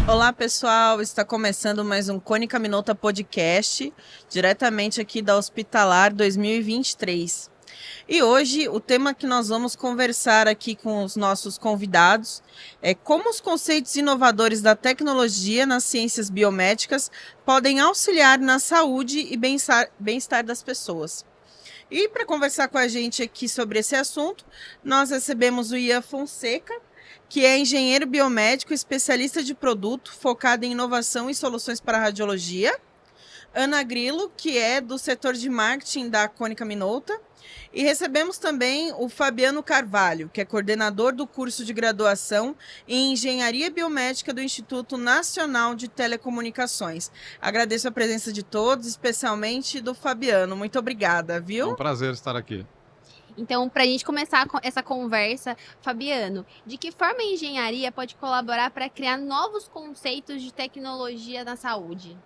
Olá, pessoal. Está começando mais um Cônica Minolta Podcast, diretamente aqui da Hospitalar 2023. E hoje o tema que nós vamos conversar aqui com os nossos convidados é como os conceitos inovadores da tecnologia nas ciências biomédicas podem auxiliar na saúde e bem-estar das pessoas. E para conversar com a gente aqui sobre esse assunto, nós recebemos o Ian Fonseca, que é engenheiro biomédico, especialista de produto, focado em inovação e soluções para radiologia. Ana Grilo, que é do setor de marketing da Cônica Minolta. E recebemos também o Fabiano Carvalho, que é coordenador do curso de graduação em Engenharia Biomédica do Instituto Nacional de Telecomunicações. Agradeço a presença de todos, especialmente do Fabiano. Muito obrigada, viu? É um prazer estar aqui. Então, para a gente começar essa conversa, Fabiano, de que forma a engenharia pode colaborar para criar novos conceitos de tecnologia na saúde?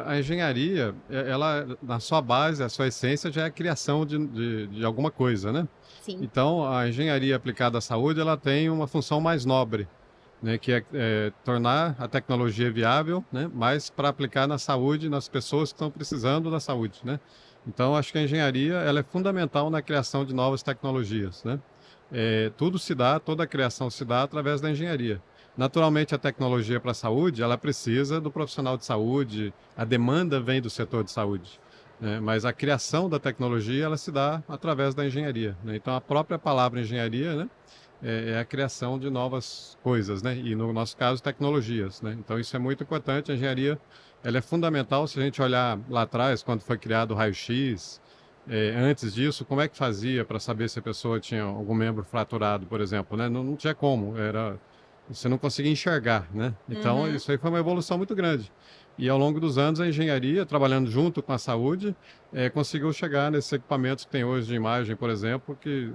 A engenharia, ela, na sua base, a sua essência já é a criação de alguma coisa, né? Sim. Então, a engenharia aplicada à saúde, ela tem uma função mais nobre, né? Que é tornar a tecnologia viável, né? Mas para aplicar na saúde, nas pessoas que estão precisando da saúde, né? Então, acho que a engenharia, ela é fundamental na criação de novas tecnologias, né? Toda a criação se dá através da engenharia. Naturalmente, a tecnologia para a saúde, ela precisa do profissional de saúde, a demanda vem do setor de saúde, né? Mas a criação da tecnologia, ela se dá através da engenharia, né? Então, a própria palavra engenharia, né, é a criação de novas coisas, né? E, no nosso caso, tecnologias, né? Então, isso é muito importante. A engenharia, ela é fundamental. Se a gente olhar lá atrás, quando foi criado o raio-x, antes disso, como é que fazia para saber se a pessoa tinha algum membro fraturado, por exemplo, né? Não tinha como, você não conseguia enxergar, né? Então, isso aí foi uma evolução muito grande. E ao longo dos anos, a engenharia, trabalhando junto com a saúde, conseguiu chegar nesses equipamentos que tem hoje de imagem, por exemplo, que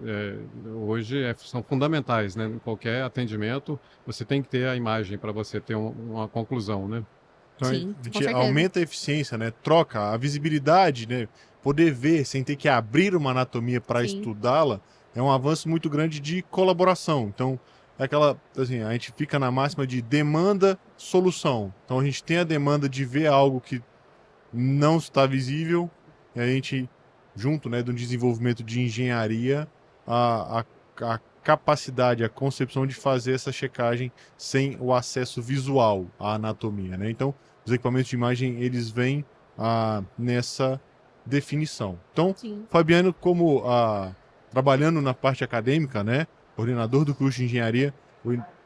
hoje são fundamentais, né? Em qualquer atendimento, você tem que ter a imagem para você ter uma conclusão, né? Então, Sim, a com gente certeza. aumenta a eficiência, né? Troca a visibilidade, né? Poder ver sem ter que abrir uma anatomia para Sim. estudá-la é um avanço muito grande de colaboração. Então, é aquela, assim, a gente fica na máxima de demanda, solução. Então, a gente tem a demanda de ver algo que não está visível e a gente, junto, né, do desenvolvimento de engenharia, a capacidade, a concepção de fazer essa checagem sem o acesso visual à anatomia, né? Então, os equipamentos de imagem, eles vêm nessa definição. Então, Sim. Fabiano, como trabalhando na parte acadêmica, né, coordenador do curso de engenharia,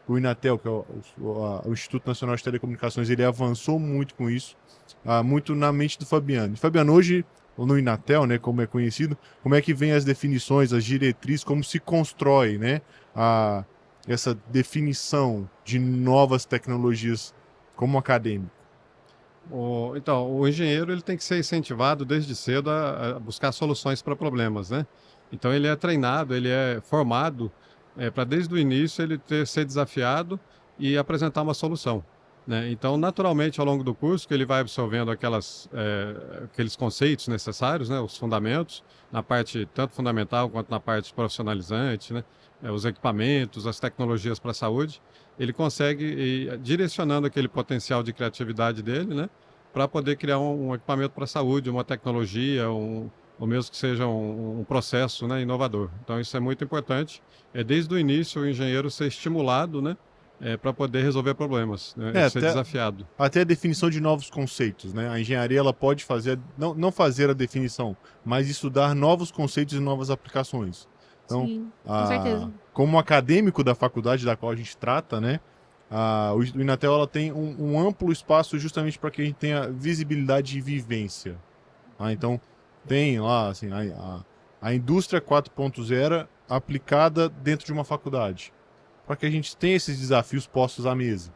o Inatel, que é o Instituto Nacional de Telecomunicações, ele avançou muito com isso, muito na mente do Fabiano. E, Fabiano, hoje, no Inatel, né, como é conhecido, como é que vem as definições, as diretrizes, como se constrói, né, essa definição de novas tecnologias como acadêmico? Então, o engenheiro, ele tem que ser incentivado desde cedo a buscar soluções para problemas, né? Então, ele é treinado, ele é formado para desde o início ele ser desafiado e apresentar uma solução, né? Então, naturalmente, ao longo do curso, que ele vai absorvendo aqueles conceitos necessários, né? Os fundamentos, na parte tanto fundamental quanto na parte profissionalizante, né? Os equipamentos, as tecnologias para a saúde, ele consegue ir direcionando aquele potencial de criatividade dele, né? Para poder criar um equipamento para a saúde, uma tecnologia, ou mesmo que seja um processo, né, inovador. Então, isso é muito importante. Desde o início, o engenheiro ser estimulado, né, para poder resolver problemas, né, ser desafiado. Até a definição de novos conceitos, né? A engenharia, ela pode fazer, não fazer a definição, mas estudar novos conceitos e novas aplicações. Então, Sim, com certeza. como acadêmico da faculdade da qual a gente trata, né? O Inatel, ela tem um amplo espaço justamente para que a gente tenha visibilidade e vivência. Então, tem lá assim, a indústria 4.0 aplicada dentro de uma faculdade, para que a gente tenha esses desafios postos à mesa,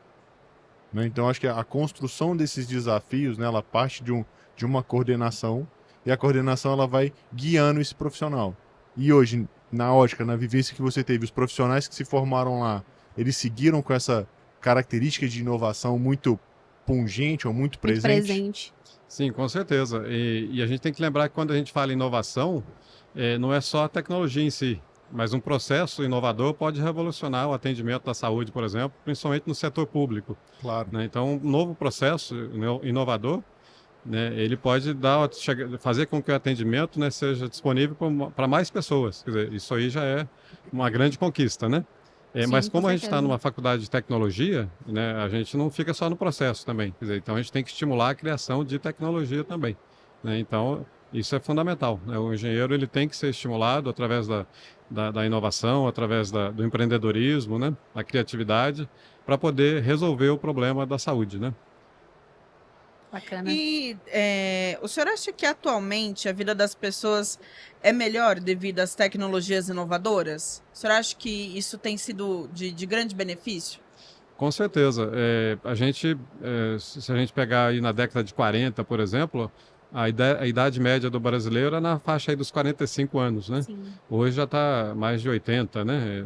né? Então, acho que a construção desses desafios, né, ela parte de uma coordenação, e a coordenação ela vai guiando esse profissional. E hoje, na ótica, na vivência que você teve, os profissionais que se formaram lá, eles seguiram com essa característica de inovação muito pungente ou muito Muito presente? presente. Sim, com certeza. E a gente tem que lembrar que quando a gente fala em inovação, não é só a tecnologia em si, Mas um processo inovador pode revolucionar o atendimento da saúde, por exemplo, principalmente no setor público, Claro. né? Então, um novo processo inovador, né, ele pode fazer com que o atendimento, né, seja disponível para mais pessoas. Quer dizer, isso aí já é uma grande conquista, né? Sim, Mas com como a gente está certeza. numa faculdade de tecnologia, né, a gente não fica só no processo também. Quer dizer, então a gente tem que estimular a criação de tecnologia também, né? Então isso é fundamental, né? O engenheiro ele tem que ser estimulado através da inovação, através do empreendedorismo, né, da criatividade, para poder resolver o problema da saúde, né? Bacana. E o senhor acha que atualmente a vida das pessoas é melhor devido às tecnologias inovadoras? O senhor acha que isso tem sido de grande benefício? Com certeza. Se a gente pegar aí na década de 40, por exemplo, a idade média do brasileiro era na faixa aí dos 45 anos, né? Sim. Hoje já está mais de 80, né?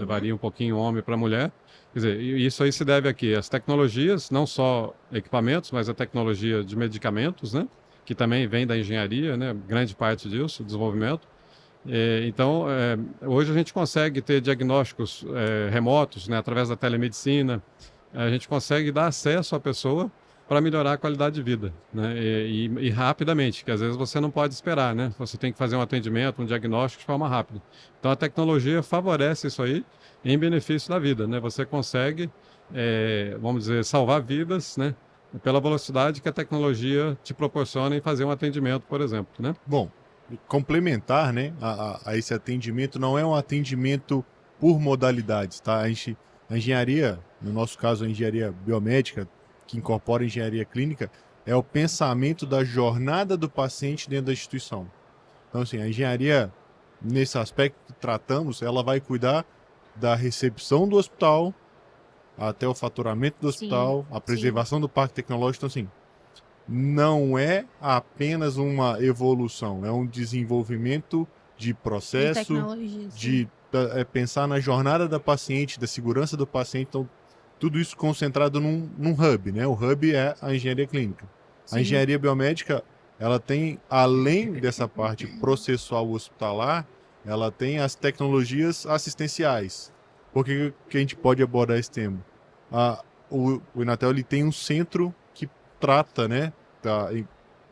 Varia um pouquinho homem para mulher. Quer dizer, e isso aí se deve aqui às tecnologias, não só equipamentos, mas a tecnologia de medicamentos, né? Que também vem da engenharia, né? Grande parte disso, desenvolvimento. Então, hoje a gente consegue ter diagnósticos remotos, né, através da telemedicina. A gente consegue dar acesso à pessoa para melhorar a qualidade de vida, né, e rapidamente, que às vezes você não pode esperar, né? Você tem que fazer um atendimento, um diagnóstico de forma rápida. Então, a tecnologia favorece isso aí em benefício da vida, né? Você consegue, vamos dizer, salvar vidas, né, pela velocidade que a tecnologia te proporciona em fazer um atendimento, por exemplo, né? Bom, complementar, né, a esse atendimento, não é um atendimento por modalidades, tá? A engenharia, no nosso caso a engenharia biomédica, que incorpora a engenharia clínica, é o pensamento da jornada do paciente dentro da instituição. Então, assim, a engenharia, nesse aspecto que tratamos, ela vai cuidar da recepção do hospital até o faturamento do hospital, a preservação do parque tecnológico. Então, assim, não é apenas uma evolução, é um desenvolvimento de processo, Tecnologia, sim. de pensar na jornada da paciente, da segurança do paciente. Então, tudo isso concentrado num hub, né? O hub é a engenharia clínica. Sim. A engenharia biomédica, ela tem, além dessa parte processual hospitalar, ela tem as tecnologias assistenciais. Por que a gente pode abordar esse tema? O Inatel ele tem um centro que trata, né? Tá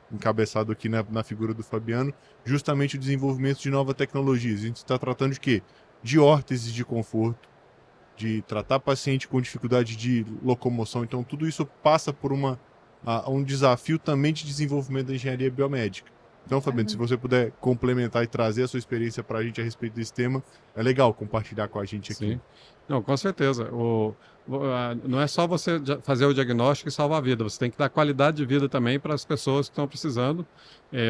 encabeçado aqui na figura do Fabiano, justamente o desenvolvimento de novas tecnologias. A gente está tratando de quê? De órteses de conforto, de tratar paciente com dificuldade de locomoção. Então, tudo isso passa por um desafio também de desenvolvimento da engenharia biomédica. Então, Fabiano, se você puder complementar e trazer a sua experiência para a gente a respeito desse tema, é legal compartilhar com a gente aqui. Sim. Não, com certeza. Não é só você fazer o diagnóstico e salvar a vida, você tem que dar qualidade de vida também para as pessoas que estão precisando,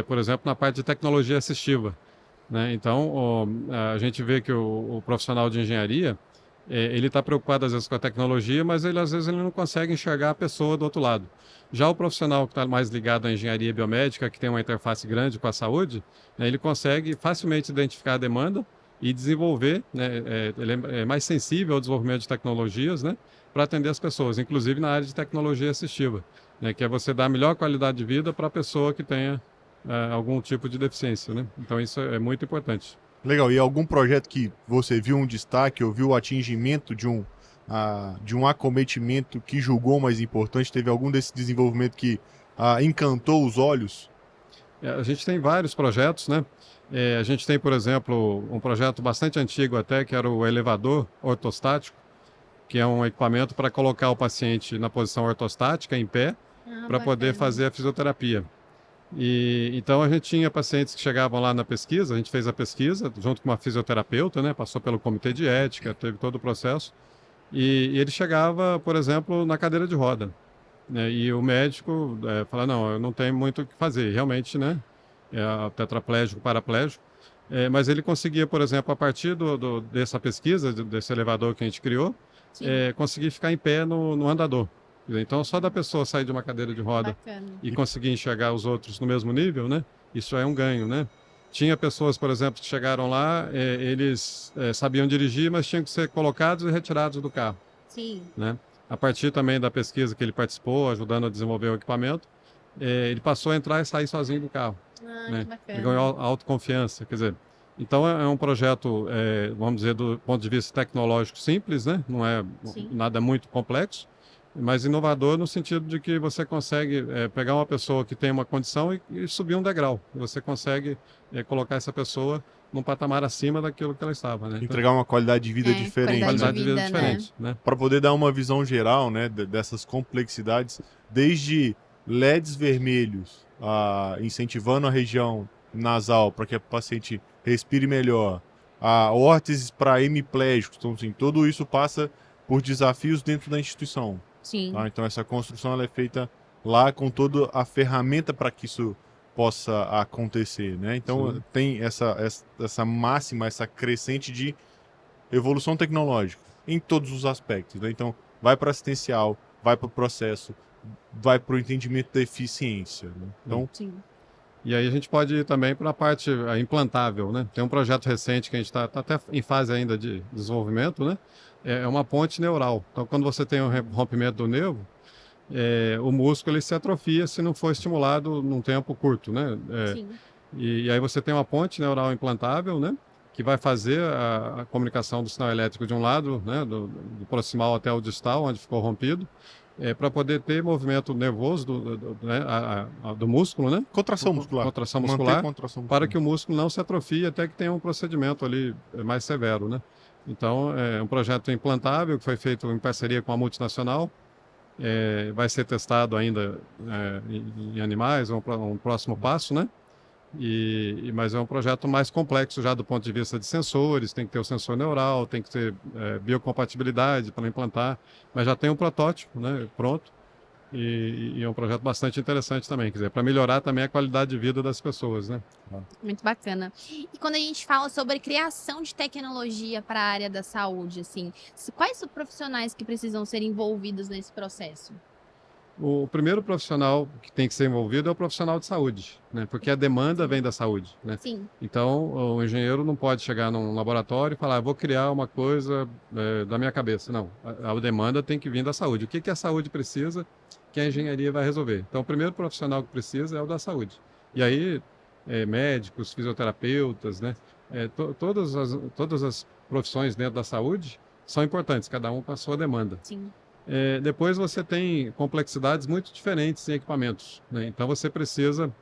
por exemplo, na parte de tecnologia assistiva, né? Então, a gente vê que o profissional de engenharia, ele está preocupado às vezes com a tecnologia, mas às vezes ele não consegue enxergar a pessoa do outro lado. Já o profissional que está mais ligado à engenharia biomédica, que tem uma interface grande com a saúde, né, ele consegue facilmente identificar a demanda e desenvolver, né, ele é mais sensível ao desenvolvimento de tecnologias, né, para atender as pessoas, inclusive na área de tecnologia assistiva, né, que é você dar a melhor qualidade de vida para a pessoa que tenha algum tipo de deficiência, né? Então isso é muito importante. Legal. E algum projeto que você viu um destaque ou viu o atingimento de um acometimento que julgou mais importante? Teve algum desse desenvolvimento que encantou os olhos? A gente tem vários projetos, né? A gente tem, por exemplo, um projeto bastante antigo até, que era o elevador ortostático, que é um equipamento para colocar o paciente na posição ortostática, em pé, para poder fazer a fisioterapia. Então a gente tinha pacientes que chegavam lá na pesquisa, a gente fez a pesquisa junto com uma fisioterapeuta, né? Passou pelo comitê de ética, teve todo o processo, e ele chegava, por exemplo, na cadeira de roda, né? E o médico fala, não, eu não tenho muito o que fazer, realmente, né? É tetraplégico, paraplégico, mas ele conseguia, por exemplo, a partir dessa pesquisa, desse elevador que a gente criou, conseguir ficar em pé no andador. Então, só da pessoa sair de uma cadeira de roda e conseguir enxergar os outros no mesmo nível, né? Isso é um ganho, né? Tinha pessoas, por exemplo, que chegaram lá, eles sabiam dirigir, mas tinham que ser colocados e retirados do carro. Sim. Né? A partir também da pesquisa que ele participou, ajudando a desenvolver o equipamento, ele passou a entrar e sair sozinho do carro. Ah, né? que bacana. Ele ganhou autoconfiança. Quer dizer, Então é um projeto, vamos dizer, do ponto de vista tecnológico simples, né? Não é Sim. nada muito complexo, mas inovador no sentido de que você consegue pegar uma pessoa que tem uma condição e subir um degrau. Você consegue colocar essa pessoa num patamar acima daquilo que ela estava, né? Então, Entregar uma qualidade de vida diferente. qualidade de vida né? diferente, né? Para poder dar uma visão geral, né, dessas complexidades, desde LEDs vermelhos, incentivando a região nasal para que a paciente respire melhor, a órteses para hemiplégicos, então assim, tudo isso passa por desafios dentro da instituição. Sim. Tá? Então essa construção ela é feita lá com toda a ferramenta para que isso possa acontecer, né? Então Sim. tem essa máxima, essa crescente de evolução tecnológica em todos os aspectos, né? Então vai para assistencial, vai para o processo, vai para o entendimento da eficiência, né? Então Sim. E aí a gente pode ir também para a parte implantável, né? Tem um projeto recente que a gente está até em fase ainda de desenvolvimento, né? É uma ponte neural. Então, quando você tem um rompimento do nervo, o músculo ele se atrofia se não for estimulado num tempo curto, né? Sim. E aí você tem uma ponte neural implantável, né? Que vai fazer a comunicação do sinal elétrico de um lado, né? Do proximal até o distal, onde ficou rompido, para poder ter movimento nervoso do músculo, né? contração muscular. Contração Manter muscular, contração para muscular. que o músculo não se atrofie até que tenha um procedimento ali mais severo, né? Então, é um projeto implantável que foi feito em parceria com a multinacional, vai ser testado ainda em animais, um próximo passo, né? Mas é um projeto mais complexo já do ponto de vista de sensores, tem que ter o sensor neural, tem que ter biocompatibilidade para implantar, mas já tem um protótipo, né, pronto, e é um projeto bastante interessante também, quer dizer, para melhorar também a qualidade de vida das pessoas, né? Muito bacana. E quando a gente fala sobre criação de tecnologia para a área da saúde, assim, quais os profissionais que precisam ser envolvidos nesse processo? O primeiro profissional que tem que ser envolvido é o profissional de saúde, né? Porque a demanda vem da saúde, né? Sim. Então, o engenheiro não pode chegar num laboratório e falar, vou criar uma coisa da minha cabeça. Não, a demanda tem que vir da saúde. O que a saúde precisa que a engenharia vai resolver? Então, o primeiro profissional que precisa é o da saúde. E aí, médicos, fisioterapeutas, né? Todas as profissões dentro da saúde são importantes, cada um com a sua demanda. Sim. Depois você tem complexidades muito diferentes em equipamentos, né? Então você precisa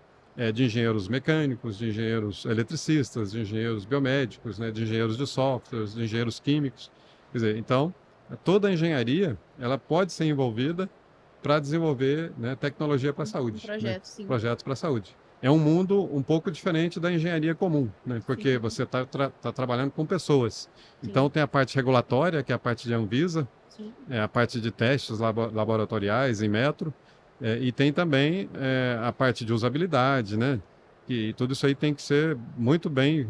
de engenheiros mecânicos, de engenheiros eletricistas, de engenheiros biomédicos, né? De engenheiros de softwares, de engenheiros químicos. Quer dizer, então toda a engenharia ela pode ser envolvida para desenvolver, né, tecnologia para a saúde, Projeto, né? sim. Projetos para a saúde. É um mundo um pouco diferente da engenharia comum, né? Porque você está trabalhando com pessoas. Sim. Então tem a parte regulatória, que é a parte de Anvisa, Sim. a parte de testes laboratoriais em metro, e tem também a parte de usabilidade, né? E tudo isso aí tem que ser muito bem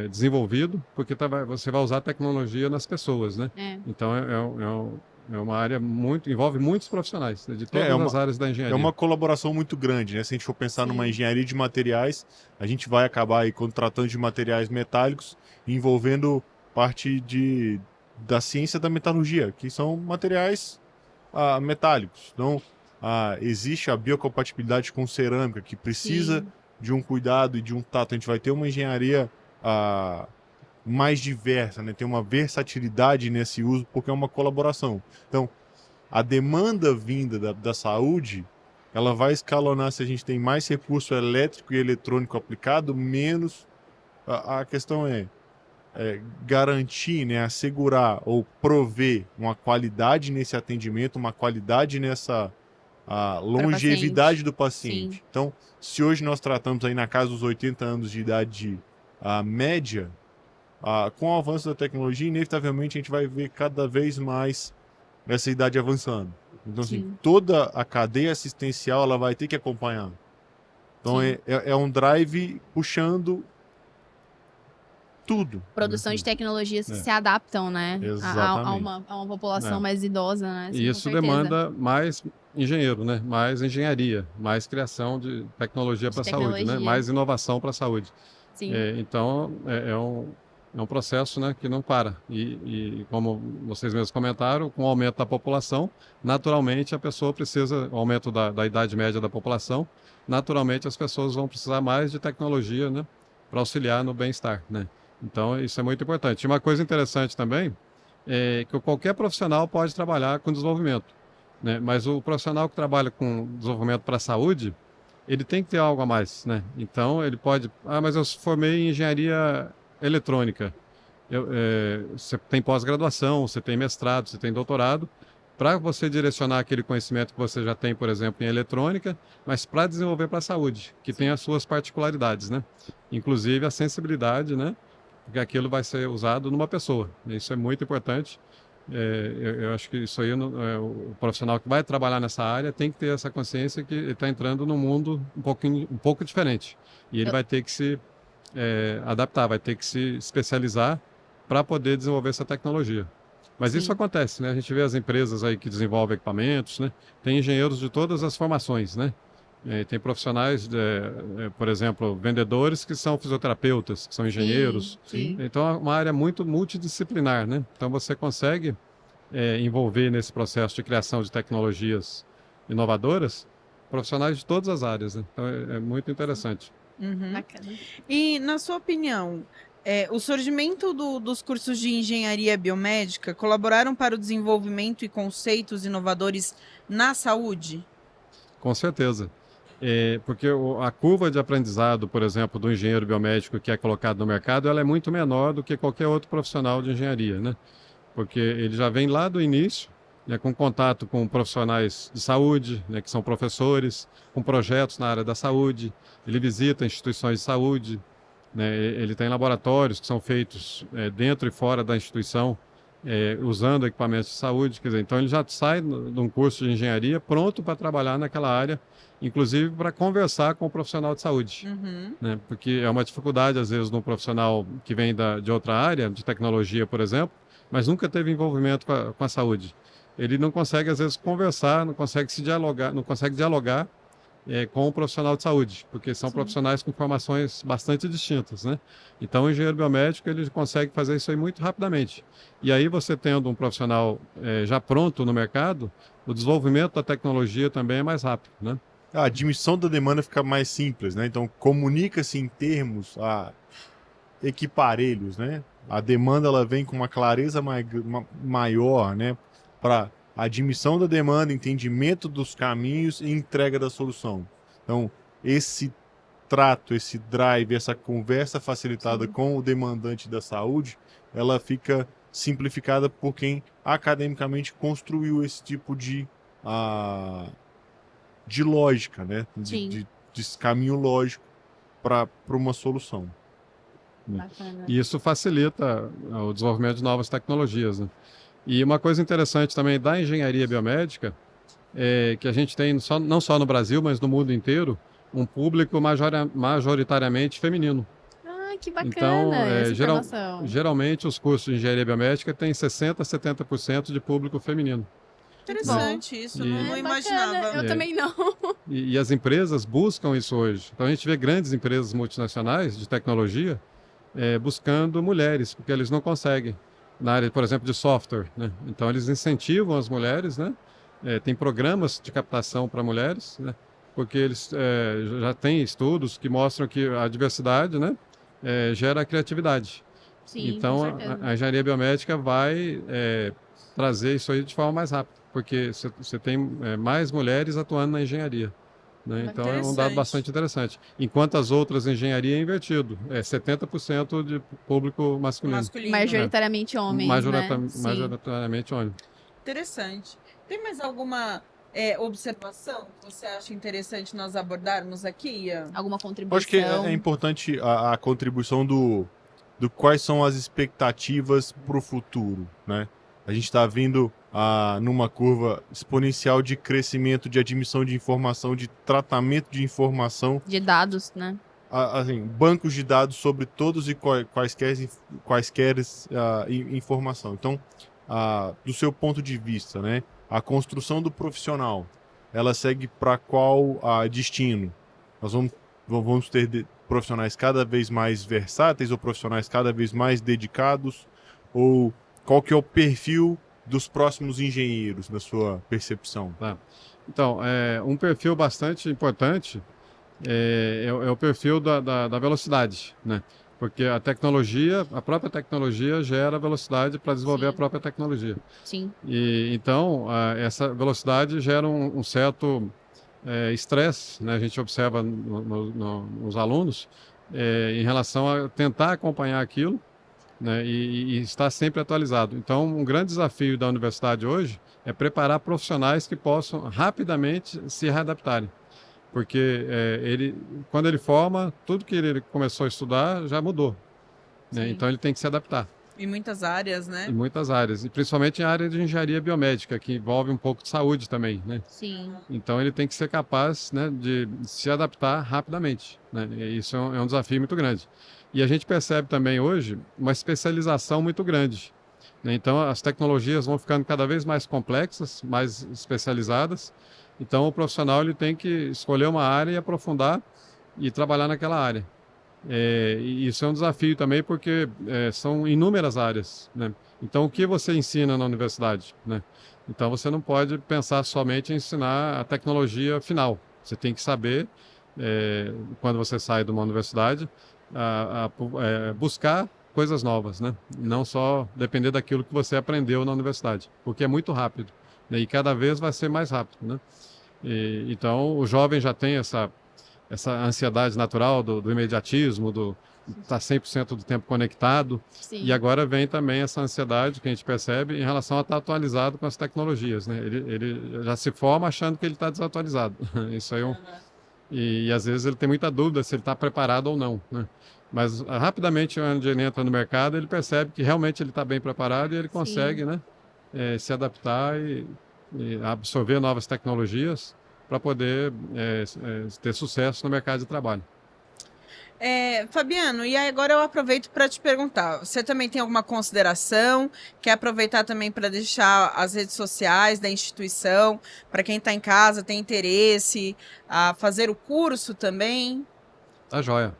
desenvolvido, porque você vai usar tecnologia nas pessoas, né? Então é uma área envolve muitos profissionais, né, de todas as áreas da engenharia. É uma colaboração muito grande, né? Se a gente for pensar numa engenharia de materiais, a gente vai acabar aí contratando de materiais metálicos, envolvendo parte da ciência da metalurgia, que são materiais metálicos. Então, existe a biocompatibilidade com cerâmica, que precisa de um cuidado e de um tato. A gente vai ter uma engenharia mais diversa, né? Tem uma versatilidade nesse uso, porque é uma colaboração. Então, a demanda vinda da saúde, ela vai escalonar se a gente tem mais recurso elétrico e eletrônico aplicado, menos. A questão é garantir, né, assegurar ou prover uma qualidade nesse atendimento, uma qualidade nessa longevidade do paciente. Sim. Então, se hoje nós tratamos aí na casa dos 80 anos de idade média, com o avanço da tecnologia, inevitavelmente a gente vai ver cada vez mais essa idade avançando. Então, assim, toda a cadeia assistencial ela vai ter que acompanhar. Então, é um drive puxando tudo. Produção de tecnologias que se adaptam, né? A uma população mais idosa, né? E isso demanda mais engenheiro, né? Mais engenharia, mais criação de tecnologia para a saúde, né? Mais inovação para a saúde. Sim. Então, é um processo, né, que não para. E como vocês mesmos comentaram, com o aumento da população, naturalmente a pessoa precisa, o aumento da idade média da população, naturalmente as pessoas vão precisar mais de tecnologia, né, para auxiliar no bem-estar, né? Então, isso é muito importante. E uma coisa interessante também é que qualquer profissional pode trabalhar com desenvolvimento, né? Mas o profissional que trabalha com desenvolvimento para a saúde, ele tem que ter algo a mais, né? Então, ele pode... mas eu formei em engenharia eletrônica. Você tem pós-graduação, você tem mestrado, você tem doutorado, para você direcionar aquele conhecimento que você já tem, por exemplo, em eletrônica, mas para desenvolver para a saúde, que tem as suas particularidades, né? Inclusive a sensibilidade, né? Porque aquilo vai ser usado numa pessoa. Isso é muito importante. Eu acho que isso aí, o profissional que vai trabalhar nessa área tem que ter essa consciência que ele está entrando num mundo um pouco diferente. E ele vai ter que se adaptar, vai ter que se especializar para poder desenvolver essa tecnologia. Mas isso acontece, né? A gente vê as empresas aí que desenvolvem equipamentos, né? Tem engenheiros de todas as formações, né? Tem profissionais, por exemplo, vendedores que são fisioterapeutas, que são engenheiros. Sim. Então, é uma área muito multidisciplinar, né? Então, você consegue envolver nesse processo de criação de tecnologias inovadoras profissionais de todas as áreas, né? Então, é muito interessante. Uhum. Bacana. E, na sua opinião, o surgimento dos cursos de engenharia biomédica colaboraram para o desenvolvimento e conceitos inovadores na saúde? Com certeza. Porque a curva de aprendizado, por exemplo, do engenheiro biomédico que é colocado no mercado, ela é muito menor do que qualquer outro profissional de engenharia, né? Porque ele já vem lá do início, né, com contato com profissionais de saúde, né, que são professores, com projetos na área da saúde, ele visita instituições de saúde, né, ele tem laboratórios que são feitos dentro e fora da instituição, usando equipamentos de saúde, quer dizer, então ele já sai de um curso de engenharia pronto para trabalhar naquela área, inclusive para conversar com o profissional de saúde, né? Porque é uma dificuldade, às vezes, de um profissional que vem de outra área, de tecnologia, por exemplo, mas nunca teve envolvimento com a saúde. Ele não consegue, às vezes, conversar, não consegue dialogar com o profissional de saúde, porque são profissionais com formações bastante distintas, né? Então, o engenheiro biomédico, ele consegue fazer isso aí muito rapidamente. E aí, você tendo um profissional já pronto no mercado, o desenvolvimento da tecnologia também é mais rápido, né? A admissão da demanda fica mais simples, né? Então, comunica-se em termos equiparelhos, né? A demanda ela vem com uma clareza maior, né? Para admissão da demanda, entendimento dos caminhos e entrega da solução. Então, esse trato, esse drive, essa conversa facilitada com o demandante da saúde, ela fica simplificada por quem academicamente construiu esse tipo de lógica, né? De caminho lógico para uma solução. Bacana. E isso facilita o desenvolvimento de novas tecnologias, né? E uma coisa interessante também da engenharia biomédica é que a gente tem, não só no Brasil, mas no mundo inteiro, um público majoritariamente feminino. Que bacana Então, essa informação. geralmente os cursos de engenharia biomédica têm 60% a 70% de público feminino. Interessante isso, E- não Bacana, imaginava. eu também não. E as empresas buscam isso hoje. Então, a gente vê grandes empresas multinacionais de tecnologia buscando mulheres, porque eles não conseguem. Na área, por exemplo, de software, né? Então, eles incentivam as mulheres, né? Tem programas de captação para mulheres, né? Porque eles já têm estudos que mostram que a diversidade, né? Gera criatividade. Sim, Então, com certeza. a engenharia biomédica vai trazer isso aí de forma mais rápida, porque você tem mais mulheres atuando na engenharia, né? Então, é um dado Interessante. bastante interessante. Enquanto as outras engenharia é invertido, 70% de público masculino. Masculino. Majoritariamente homens, né? Sim. Majoritariamente homem. Interessante. Tem mais alguma observação que você acha interessante nós abordarmos aqui, Ian? Alguma Eu contribuição? acho que é importante a contribuição do quais são as expectativas para o futuro, né? A gente está vindo numa curva exponencial de crescimento, de admissão de informação, de tratamento de informação, De dados, né? assim, bancos de dados sobre todos e quaisquer informação. Então, do seu ponto de vista, né, a construção do profissional, ela segue para qual destino? Nós vamos ter profissionais cada vez mais versáteis ou profissionais cada vez mais dedicados? Ou qual que é o perfil dos próximos engenheiros, na sua percepção? Então, um perfil bastante importante é o perfil da velocidade, né? Porque a tecnologia, a própria tecnologia gera velocidade para desenvolver Sim. a própria tecnologia. Sim. E então, essa velocidade gera um certo estresse, né? A gente observa nos alunos em relação a tentar acompanhar aquilo, né? E estar sempre atualizado. Então, um grande desafio da universidade hoje é preparar profissionais que possam rapidamente se readaptarem. Porque quando ele forma, tudo que ele começou a estudar já mudou, né? Sim. Então, ele tem que se adaptar. Em muitas áreas, né? Em muitas áreas, e principalmente em área de engenharia biomédica, que envolve um pouco de saúde também, né? Sim. Então ele tem que ser capaz, né, de se adaptar rapidamente, né? E isso é um desafio muito grande. E a gente percebe também hoje uma especialização muito grande, né? Então as tecnologias vão ficando cada vez mais complexas, mais especializadas. Então o profissional ele tem que escolher uma área e aprofundar e trabalhar naquela área. E isso é um desafio também porque são inúmeras áreas, né? Então, o que você ensina na universidade, né? Então, você não pode pensar somente em ensinar a tecnologia final. Você tem que saber, quando você sai de uma universidade, buscar coisas novas, né? Não só depender daquilo que você aprendeu na universidade, porque é muito rápido, né? E cada vez vai ser mais rápido, né? Então, o jovem já tem essa ansiedade natural do imediatismo, estar 100% do tempo conectado. Sim. E agora vem também essa ansiedade que a gente percebe em relação a estar atualizado com as tecnologias, né? Ele já se forma achando que ele está desatualizado. Isso aí e às vezes ele tem muita dúvida se ele está preparado ou não, né? Mas rapidamente, onde ele entra no mercado, ele percebe que realmente ele está bem preparado e ele consegue, né, se adaptar e absorver novas tecnologias para poder ter sucesso no mercado de trabalho. Fabiano, e aí agora eu aproveito para te perguntar, você também tem alguma consideração? Quer aproveitar também para deixar as redes sociais da instituição, para quem está em casa, tem interesse a fazer o curso também? Tá joia.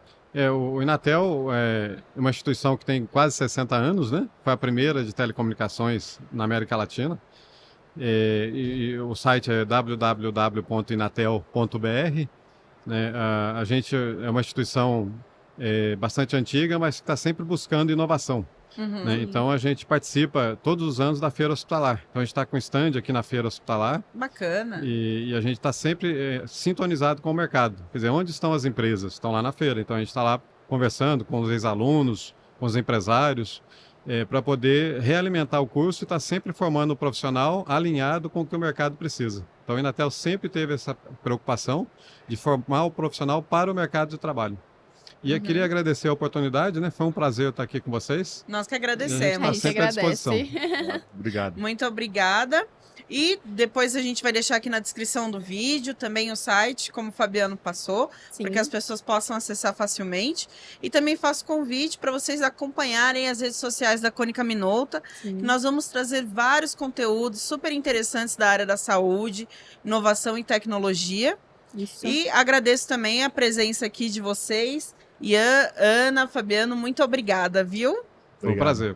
O Inatel é uma instituição que tem quase 60 anos, né? Foi a primeira de telecomunicações na América Latina. E o site é www.inatel.br, né? A gente é uma instituição bastante antiga, mas que está sempre buscando inovação. Né? Então a gente participa todos os anos da Feira Hospitalar. Então a gente está com stand aqui na Feira Hospitalar. Bacana. E a gente está sempre sintonizado com o mercado. Quer dizer, onde estão as empresas? Estão lá na feira. Então a gente está lá conversando com os ex-alunos, com os empresários, para poder realimentar o curso e estar sempre formando o profissional alinhado com o que o mercado precisa. Então a Inatel sempre teve essa preocupação de formar o profissional para o mercado de trabalho. E eu queria agradecer a oportunidade, né? Foi um prazer estar aqui com vocês. Nós que A agradecemos. gente sempre à disposição. Obrigado. Muito obrigada. E depois a gente vai deixar aqui na descrição do vídeo também o site, como o Fabiano passou, para que as pessoas possam acessar facilmente. E também faço convite para vocês acompanharem as redes sociais da Cônica Minolta, que nós vamos trazer vários conteúdos super interessantes da área da saúde, inovação e tecnologia. Isso. E agradeço também a presença aqui de vocês. Ian, Ana, Fabiano, muito obrigada, viu? Foi um prazer.